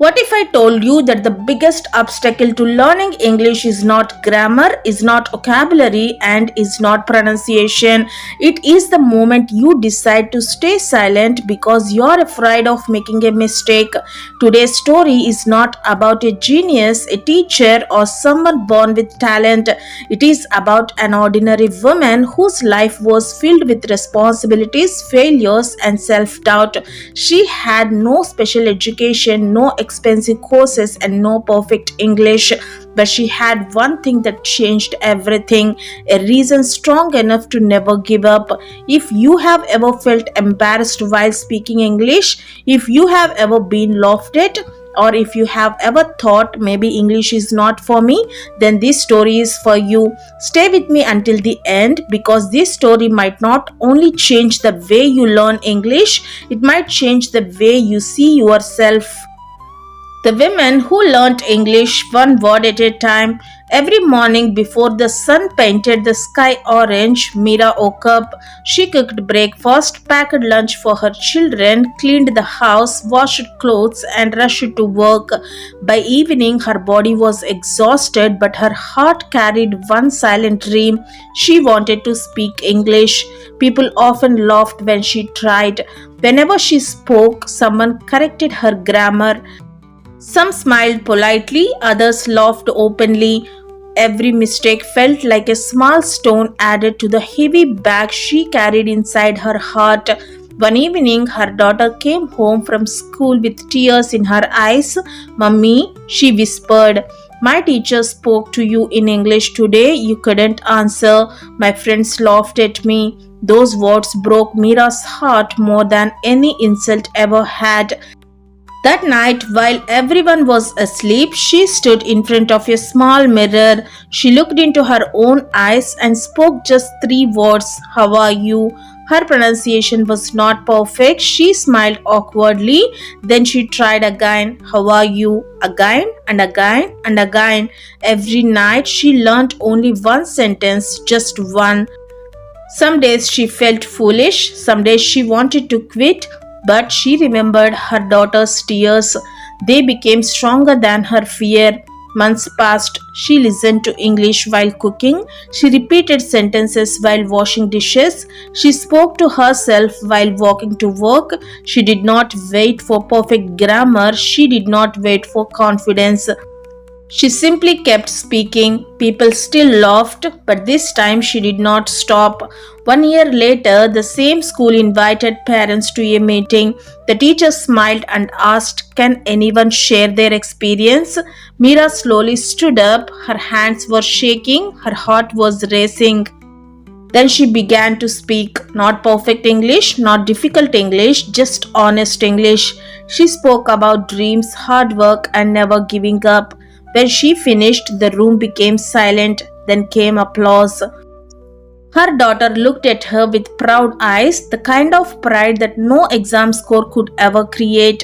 What if I told you that the biggest obstacle to learning English is not grammar, is not vocabulary, and is not pronunciation? It is the moment you decide to stay silent because you're afraid of making a mistake. Today's story is not about a genius, a teacher, or someone born with talent. It is about an ordinary woman whose life was filled with responsibilities, failures, and self doubt. She had no special education, no expensive courses, and no perfect English. But she had one thing that changed everything, a reason strong enough to never give up. If you have ever felt embarrassed while speaking English, if you have ever been laughed at, or if you have ever thought maybe English is not for me, then this story is for you. Stay with me until the end because this story might not only change the way you learn English, it might change the way you see yourself. The women who learnt English one word at a time. Every morning before the sun painted the sky orange, Meera woke up. She cooked breakfast, packed lunch for her children, cleaned the house, washed clothes, and rushed to work. By evening, her body was exhausted, but her heart carried one silent dream. She wanted to speak English. People often laughed when she tried. Whenever she spoke, someone corrected her grammar. Some smiled politely, others laughed openly. Every mistake felt like a small stone added to the heavy bag she carried inside her heart. One evening, her daughter came home from school with tears in her eyes. "Mummy," she whispered, "my teacher spoke to you in English today. You couldn't answer. My friends laughed at me." Those words broke Meera's heart more than any insult ever had. That night, while everyone was asleep, she stood in front of a small mirror. She looked into her own eyes and spoke just three words, "How are you?" Her pronunciation was not perfect. She smiled awkwardly. Then she tried again, "How are you?" Again and again and again. Every night she learned only one sentence, just one. Some days she felt foolish, some days she wanted to quit, but she remembered her daughter's tears. They became stronger than her fear. Months passed. She listened to English while cooking. She repeated sentences while washing dishes. She spoke to herself while walking to work. She did not wait for perfect grammar. She did not wait for confidence. She simply kept speaking. People still laughed, but this time she did not stop. 1 year later, the same school invited parents to a meeting. The teacher smiled and asked, "Can anyone share their experience?" Meera slowly stood up. Her hands were shaking. Her heart was racing. Then she began to speak. Not perfect English, not difficult English, just honest English. She spoke about dreams, hard work, and never giving up. When she finished, the room became silent. Then came applause. Her daughter looked at her with proud eyes, the kind of pride that no exam score could ever create.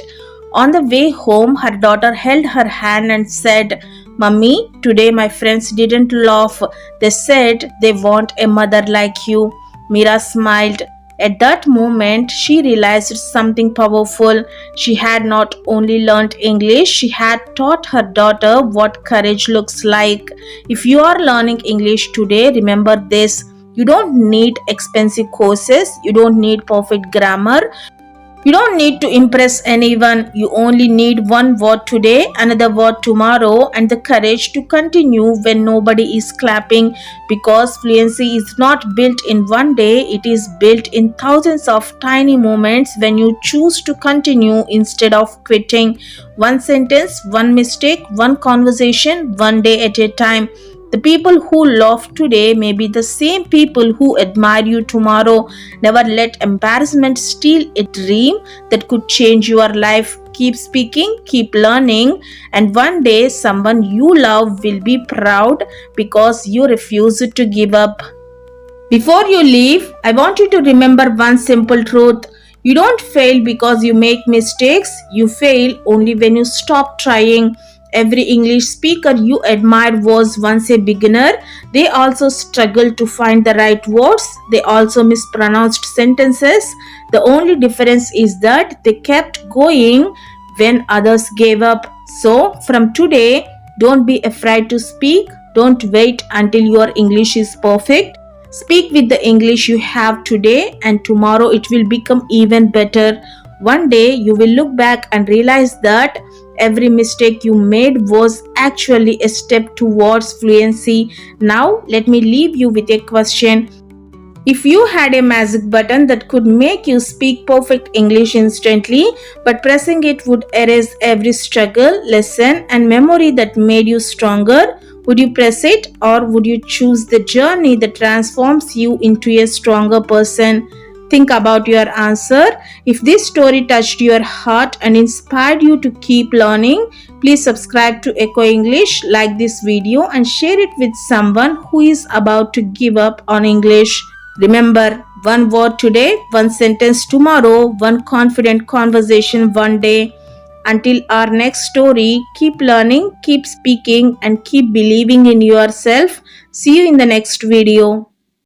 On the way home, her daughter held her hand and said, "Mummy, today my friends didn't laugh. They said they want a mother like you." Meera smiled. At that moment, she realized something powerful. She had not only learned English, she had taught her daughter what courage looks like. If you are learning English today, remember this. You don't need expensive courses, you don't need perfect grammar, you don't need to impress anyone. You only need one word today, another word tomorrow, and the courage to continue when nobody is clapping. Because fluency is not built in one day, it is built in thousands of tiny moments when you choose to continue instead of quitting. One sentence, one mistake, one conversation, one day at a time. The people who laugh today may be the same people who admire you tomorrow. Never let embarrassment steal a dream that could change your life. Keep speaking, keep learning, and one day someone you love will be proud because you refused to give up. Before you leave, I want you to remember one simple truth. You don't fail because you make mistakes. You fail only when you stop trying. Every English speaker you admire was once a beginner. They also struggled to find the right words. They also mispronounced sentences. The only difference is that they kept going when others gave up. So, from today, don't be afraid to speak. Don't wait until your English is perfect. Speak with the English you have today, and tomorrow it will become even better. One day you will look back and realize that every mistake you made was actually a step towards fluency. Now, let me leave you with a question. If you had a magic button that could make you speak perfect English instantly, but pressing it would erase every struggle, lesson, and memory that made you stronger, would you press it, or would you choose the journey that transforms you into a stronger person? Think about your answer. If this story touched your heart and inspired you to keep learning, please subscribe to Echo English, like this video, and share it with someone who is about to give up on English. Remember, one word today, one sentence tomorrow, one confident conversation one day. Until our next story, keep learning, keep speaking, and keep believing in yourself. See you in the next video.